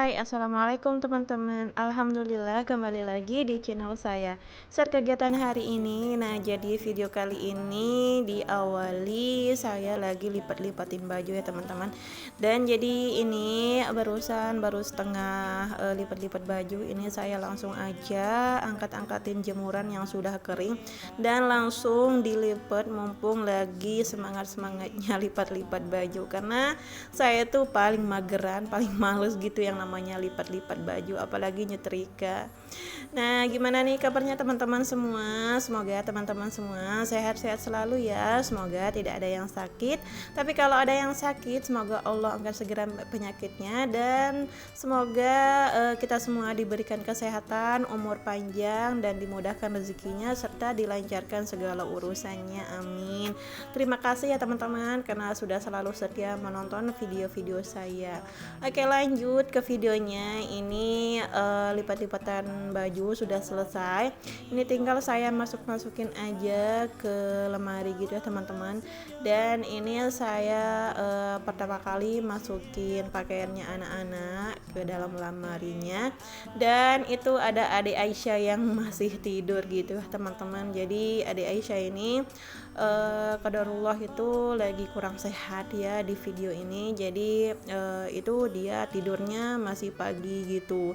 Hai, assalamualaikum teman-teman. Alhamdulillah kembali lagi di channel saya. Saat kegiatan hari ini, jadi video kali ini diawali saya lagi lipat-lipatin baju ya teman-teman. Dan jadi ini baru setengah lipat-lipat baju. Ini saya langsung aja angkat-angkatin jemuran yang sudah kering dan langsung dilipat mumpung lagi semangat-semangatnya lipat-lipat baju, karena saya tuh paling mageran, paling males gitu yang namanya lipat-lipat baju, apalagi nyetrika. Nah, gimana nih kabarnya teman-teman semua? Semoga teman-teman semua sehat-sehat selalu ya. Semoga tidak ada yang sakit. Tapi kalau ada yang sakit, semoga Allah angkat segera penyakitnya, dan semoga kita semua diberikan kesehatan, umur panjang, dan dimudahkan rezekinya serta dilancarkan segala urusannya. Amin. Terima kasih ya teman-teman karena sudah selalu setia menonton video-video saya. Oke, lanjut ke videonya. Ini lipat-lipatan baju sudah selesai. Ini tinggal saya masukin aja ke lemari gitu ya teman-teman. Dan ini saya pertama kali masukin pakaiannya anak-anak ke dalam lemarinya. Dan itu ada adik Aisyah yang masih tidur gitu ya teman-teman. Jadi adik Aisyah ini qadarullah itu lagi kurang sehat ya di video ini. Jadi itu dia tidurnya masih pagi gitu.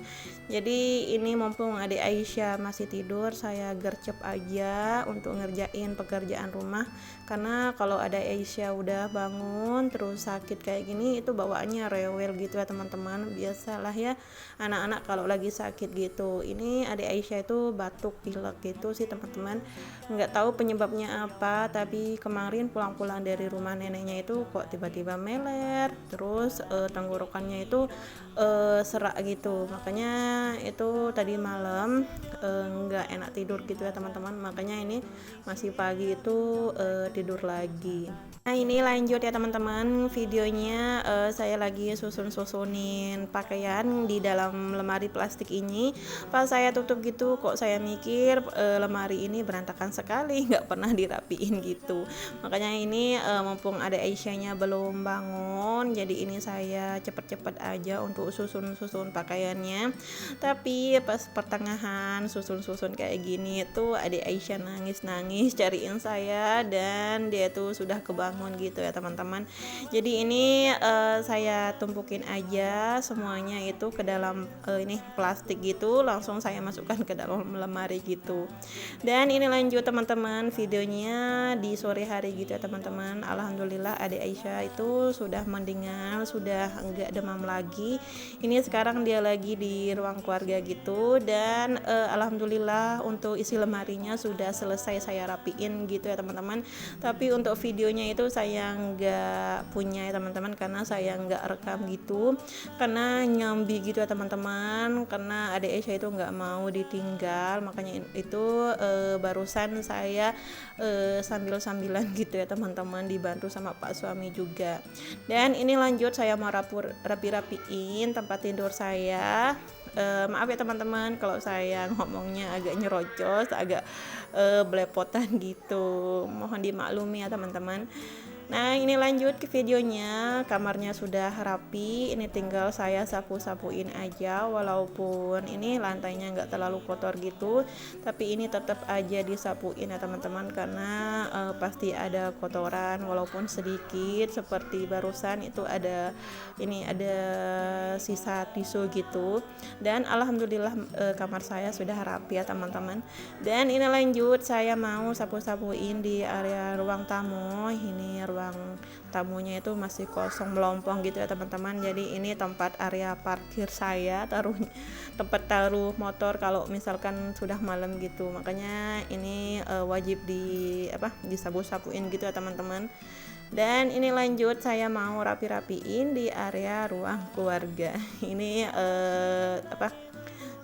Jadi ini mumpung adik Aisyah masih tidur, saya gercep aja untuk ngerjain pekerjaan rumah, karena kalau ada Aisyah udah bangun terus sakit kayak gini itu bawaannya rewel gitu ya teman-teman. Biasalah ya anak-anak kalau lagi sakit gitu. Ini adik Aisyah itu batuk pilek gitu sih teman-teman, nggak tahu penyebabnya apa, tapi kemarin pulang-pulang dari rumah neneknya itu kok tiba-tiba meler, terus tenggorokannya itu serak gitu. Makanya itu tadi malam nggak enak tidur gitu ya teman-teman. Makanya ini masih pagi itu tidur lagi. Nah, ini lanjut ya teman-teman videonya. Saya lagi susunin pakaian di dalam lemari plastik ini. Pas saya tutup gitu kok saya mikir lemari ini berantakan sekali, nggak pernah dirapiin gitu. Makanya ini mumpung ada Aisyahnya belum bangun, jadi ini saya cepet-cepet aja untuk susun pakaiannya. Tapi pas pertengahan susun kayak gini tuh adik Aisyah nangis cariin saya, dan dia tuh sudah kebangun gitu ya teman-teman. Jadi ini saya tumpukin aja semuanya itu ke dalam ini plastik gitu, langsung saya masukkan ke dalam lemari gitu. Dan ini lanjut teman-teman videonya di sore hari gitu ya teman-teman. Alhamdulillah adik Aisyah itu sudah mendingan, sudah enggak demam lagi. Ini sekarang dia lagi di ruang keluarga gitu, dan alhamdulillah untuk isi lemarinya sudah selesai saya rapiin gitu ya teman-teman. Tapi untuk videonya itu saya nggak punya ya teman-teman, karena saya nggak rekam gitu, karena nyambi gitu ya teman-teman, karena adik Aisyah itu nggak mau ditinggal. Makanya itu barusan saya sambil-sambilan gitu ya teman-teman, dibantu sama Pak suami juga. Dan ini lanjut saya mau rapiin tempat tidur saya. Maaf ya teman-teman kalau saya ngomongnya agak nyerocos, agak belepotan gitu, mohon dimaklumi ya teman-teman. Nah, ini lanjut ke videonya. Kamarnya sudah rapi, ini tinggal saya sapu-sapuin aja. Walaupun ini lantainya nggak terlalu kotor gitu, tapi ini tetap aja disapuin ya teman-teman, karena pasti ada kotoran walaupun sedikit. Seperti barusan itu ada sisa tisu gitu. Dan alhamdulillah kamar saya sudah rapi ya teman-teman. Dan ini lanjut saya mau sapu-sapuin di area ruang tamu. Ini ruang tamunya itu masih kosong melompong gitu ya teman-teman. Jadi ini tempat area parkir saya, tempat taruh motor kalau misalkan sudah malam gitu. Makanya ini wajib disapu-sapuin gitu ya teman-teman. Dan ini lanjut saya mau rapiin di area ruang keluarga. Ini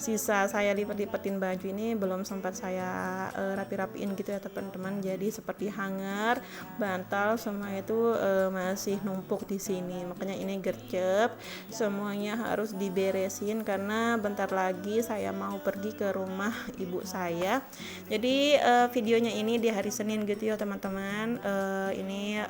sisa saya lipat-lipatin baju ini belum sempat saya rapi-rapiin gitu ya teman-teman. Jadi seperti hanger, bantal semua itu masih numpuk di sini. Makanya ini gercep, semuanya harus diberesin karena bentar lagi saya mau pergi ke rumah ibu saya. Jadi videonya ini di hari Senin gitu ya teman-teman. Ini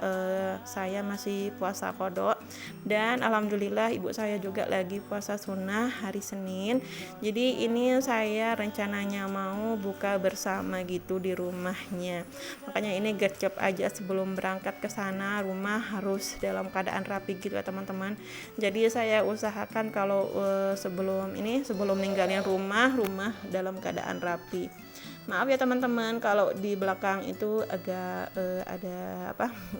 saya masih puasa qadha dan alhamdulillah ibu saya juga lagi puasa sunnah hari Senin. Jadi ini saya rencananya mau buka bersama gitu di rumahnya. Makanya ini gercep aja sebelum berangkat ke sana, rumah harus dalam keadaan rapi gitu ya teman-teman. Jadi saya usahakan kalau sebelum ninggalin rumah dalam keadaan rapi. Maaf ya teman-teman kalau di belakang itu agak ada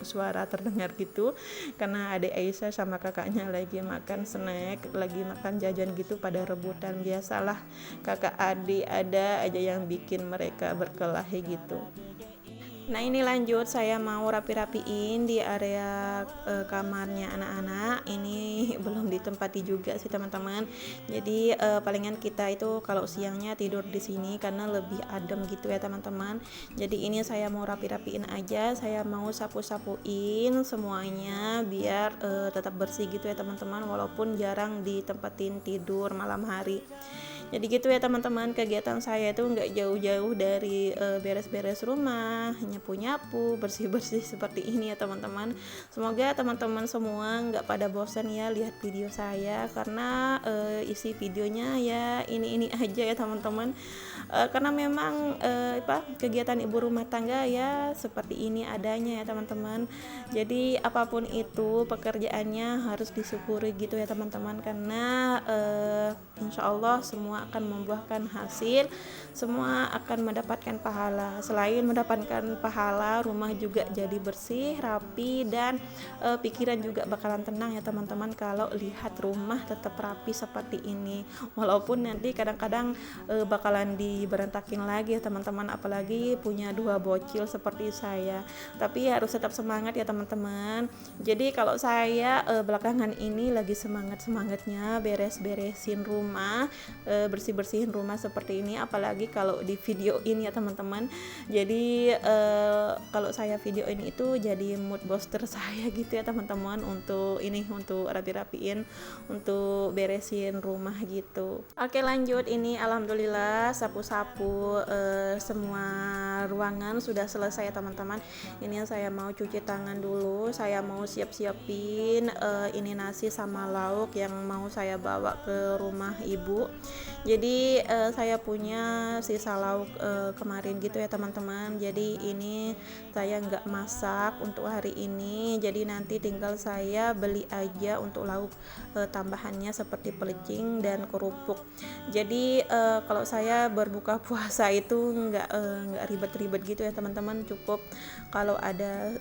suara terdengar gitu, karena adik Aisyah sama kakaknya lagi makan snack, lagi makan jajan gitu pada rebutan. Biasalah kakak adik ada aja yang bikin mereka berkelahi gitu. Nah ini lanjut, saya mau rapi-rapiin di area kamarnya anak-anak. Ini belum ditempati juga sih teman-teman. Jadi palingan kita itu kalau siangnya tidur di sini karena lebih adem gitu ya teman-teman. Jadi ini saya mau rapi-rapiin aja, saya mau sapu-sapuin semuanya biar tetap bersih gitu ya teman-teman, walaupun jarang ditempatin tidur malam hari. Jadi gitu ya teman-teman, kegiatan saya itu nggak jauh-jauh dari beres-beres rumah, nyapu-nyapu, bersih-bersih seperti ini ya teman-teman. Semoga teman-teman semua nggak pada bosan ya lihat video saya, karena isi videonya ya ini aja ya teman-teman. Karena memang kegiatan ibu rumah tangga ya seperti ini adanya ya teman-teman. Jadi apapun itu pekerjaannya harus disyukuri gitu ya teman-teman, karena insya Allah semua akan membuahkan hasil, semua akan mendapatkan pahala. Selain mendapatkan pahala, rumah juga jadi bersih, rapi, dan pikiran juga bakalan tenang ya teman-teman kalau lihat rumah tetap rapi seperti ini. Walaupun nanti kadang-kadang bakalan diberantakin lagi ya teman-teman, apalagi punya dua bocil seperti saya. Tapi harus tetap semangat ya teman-teman. Jadi kalau saya belakangan ini lagi semangatnya beres-beresin rumah, bersih-bersihin rumah seperti ini, apalagi kalau di video ini ya teman-teman. Jadi kalau saya video ini itu jadi mood booster saya gitu ya teman-teman, untuk rapi-rapiin, untuk beresin rumah gitu. Oke lanjut, ini alhamdulillah sapu-sapu semua ruangan sudah selesai ya teman-teman. Ini saya mau cuci tangan dulu, saya mau siap-siapin ini nasi sama lauk yang mau saya bawa ke rumah ibu. Jadi saya punya sisa lauk kemarin gitu ya teman-teman. Jadi ini saya nggak masak untuk hari ini, jadi nanti tinggal saya beli aja untuk lauk tambahannya seperti pelecing dan kerupuk. Jadi kalau saya berbuka puasa itu nggak ribet-ribet gitu ya teman-teman, cukup kalau ada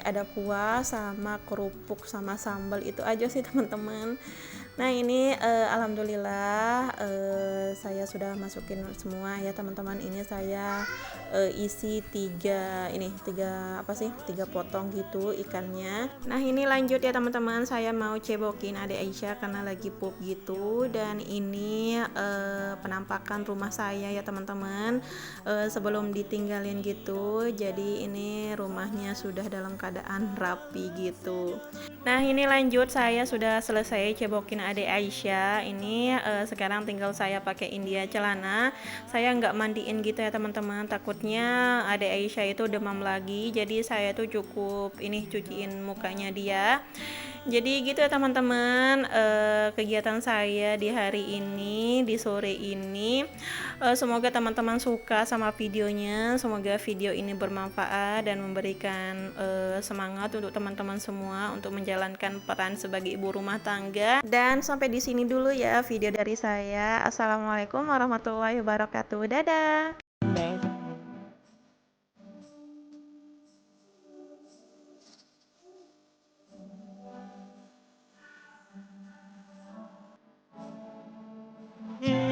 ada kuah sama kerupuk sama sambal, itu aja sih teman-teman. Nah ini alhamdulillah saya sudah masukin semua ya teman-teman. Ini saya isi tiga potong gitu ikannya. Nah ini lanjut ya teman-teman, saya mau cebokin adik Aisyah karena lagi pup gitu. Dan ini penampakan rumah saya ya teman-teman sebelum ditinggalin gitu. Jadi ini rumahnya sudah dalam keadaan rapi gitu. Nah ini lanjut, saya sudah selesai cebokin adik Aisyah. Ini sekarang tinggal saya pakein dia celana. Saya nggak mandiin gitu ya teman-teman, takutnya adik Aisyah itu demam lagi. Jadi saya tuh cukup cuciin mukanya dia. Jadi gitu ya teman-teman, kegiatan saya di hari ini, di sore ini. Semoga teman-teman suka sama videonya, semoga video ini bermanfaat dan memberikan semangat untuk teman-teman semua untuk menjalankan peran sebagai ibu rumah tangga. Dan sampai di sini dulu ya video dari saya. Assalamualaikum warahmatullahi wabarakatuh. Dadah.